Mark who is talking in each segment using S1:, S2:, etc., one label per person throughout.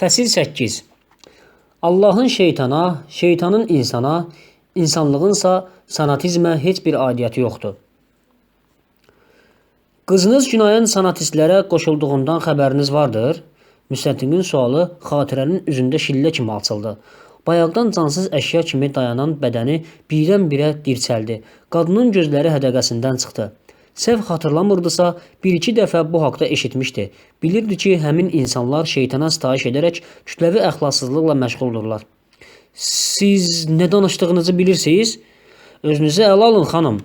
S1: Fəsil 8. Allahın şeytana, şeytanın insana, insanlığınsa sanatizmə heç bir aidiyyəti yoxdur. Qızınız Günayan sanatistlərə qoşulduğundan xəbəriniz vardır? Müstəntiqin sualı xatirənin üzündə şillə kimi açıldı. Bayaqdan cansız əşya kimi dayanan bədəni birdən-birə dirçəldi. Qadının gözləri hədəqəsindən çıxdı. Səhv xatırlamırdısa, bir-iki dəfə bu haqda eşitmişdi. Bilirdi ki, həmin insanlar şeytana sitayiş edərək kütləvi əxlaqsızlıqla məşğuldurlar. Siz nə danışdığınızı bilirsiniz? Özünüzü ələ alın, xanım.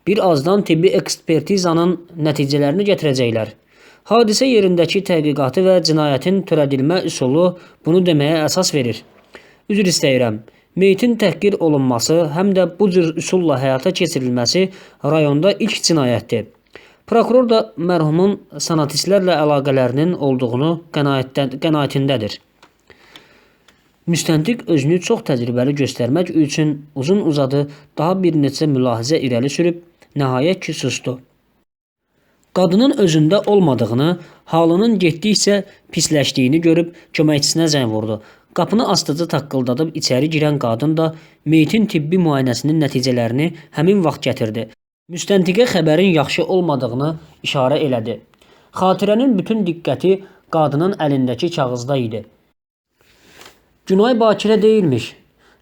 S1: Bir azdan tibbi ekspertizanın nəticələrini gətirəcəklər. Hadisə yerindəki təhqiqatı və cinayətin törədilmə üsulu bunu deməyə əsas verir. Üzr istəyirəm. Meyitin təhqir olunması, həm də bu cür üsulla həyata keçirilməsi rayonda ilk cinayətdir. Prokuror da mərhumun sanatistlərlə əlaqələrinin olduğunu qənaətindədir. Müstəntiq özünü çox təcrübəli göstərmək üçün uzun-uzadı daha bir neçə mülahizə irəli sürüb, nəhayət ki, sustu. Qadının özündə olmadığını, halının getdikcə pisləşdiyini görüb köməkçisinə zəng vurdu. Qapını astıcı taqqıldadıb içəri girən qadın da meyitin tibbi müayinəsinin nəticələrini həmin vaxt gətirdi. Müstəntiqə xəbərin yaxşı olmadığını işarə elədi. Xatirənin bütün diqqəti qadının əlindəki kağızda idi. Günay bakirə deyilmiş.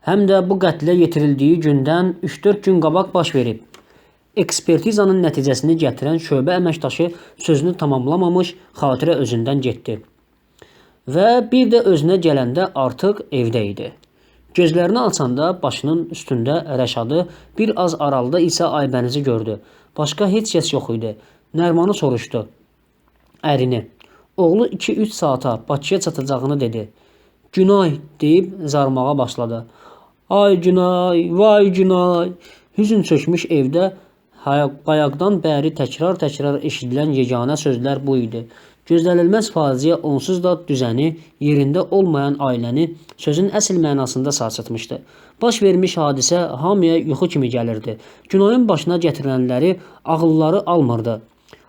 S1: Həm də bu qətlə yetirildiyi gündən 3-4 gün qabaq baş verib. Ekspertizanın nəticəsini gətirən şöbə əməkdaşı sözünü tamamlamamış xatirə özündən getdi. Və bir də özünə gələndə artıq evdə idi. Gözlərini açanda başının üstündə Rəşadı, bir az aralıda isə Aybənizi gördü. Başqa heç kəs yox idi. Nərmanı soruşdu. Ərini. Oğlu 2-3 saata Bakıya çatacağını dedi. Günay deyib zarmağa başladı. Ay Günay, vay Günay. Hüzün çökmüş evdə bayaqdan bəri təkrar-təkrar eşidilən yeganə sözlər bu idi. Gözlənilməz faciə onsuz da düzəni, yerində olmayan ailəni sözün əsl mənasında sarsıtmışdı. Baş vermiş hadisə hamıya yuxu kimi gəlirdi. Günayın başına gətirilənləri ağılları almırdı.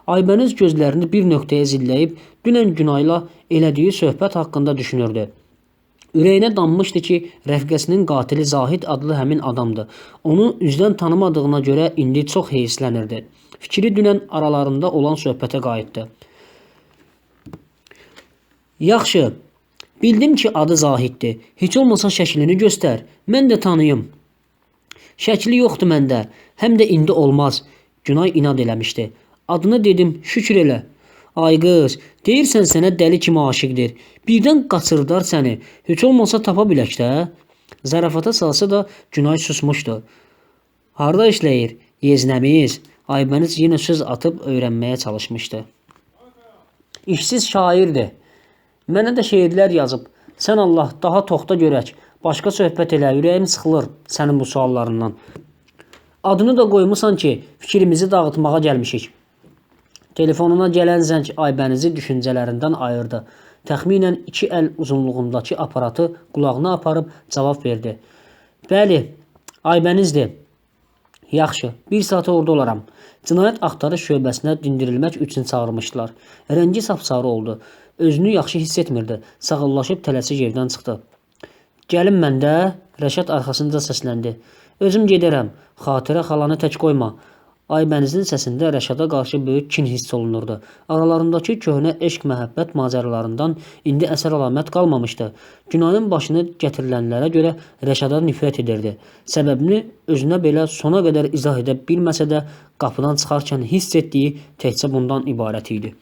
S1: Aybəniz gözlərini bir nöqtəyə zilləyib, dünən Günayla elədiyi söhbət haqqında düşünürdü. Ürəyinə danmışdı ki, rəfiqəsinin qatili Zahid adlı həmin adamdı. Onu üzdən tanımadığına görə indi çox heyslənirdi. Fikri dünən aralarında olan söhbətə qayıtdı. Yaxşı, bildim ki, adı Zahiddir. Heç olmasa şəklini göstər, mən də tanıyım. Şəkli yoxdur məndə, həm də indi olmaz. Günay inad eləmişdi. Adını dedim, şükür elə. Ay qız, deyirsən sənə dəli kimi aşiqdir. Birdən qaçırdar səni. Heç olmasa tapa bilək də. Zarafata salsa da Günay susmuşdu. Harda işləyir? Yeznəmiz. Aybəniz yenə söz atıb öyrənməyə çalışmışdı. İşsiz şairdir. Mənə də şeirlər yazıb. Sən Allah, daha toxta görək. Başqa söhbət elə, ürəyim sıxılır sənin bu suallarından. Adını da qoymusan ki, fikrimizi dağıtmağa gəlmişik. Telefonuna gələn zəng Aybənizi düşüncələrindən ayırdı. Təxminən 2 əl uzunluğundakı aparatı qulağına aparıb cavab verdi. Bəli, Aybənizdir. Yaxşı, 1 saata orada olaram. Cinayət axtarış şöbəsinə dindirilmək üçün çağırmışdılar. Rəngi sapsarı oldu. Özünü yaxşı hiss etmirdi. Sağollaşıb tələsik evdən çıxdı. Gəlin məndə, Rəşad arxasında səsləndi. Özüm gedərəm, xatirə xalanı tək qoyma. Aybənizin səsində Rəşada qarşı böyük kin hiss olunurdu. Aralarındakı köhnə eşq-məhəbbət macəralarından indi əsər əlamət qalmamışdı. Günayın başını gətirilənlərə görə Rəşada nifrət edirdi. Səbəbini özünə belə sona qədər izah edə bilməsə də qapıdan çıxarkən hiss etdiyi təkcə bundan ibarət idi.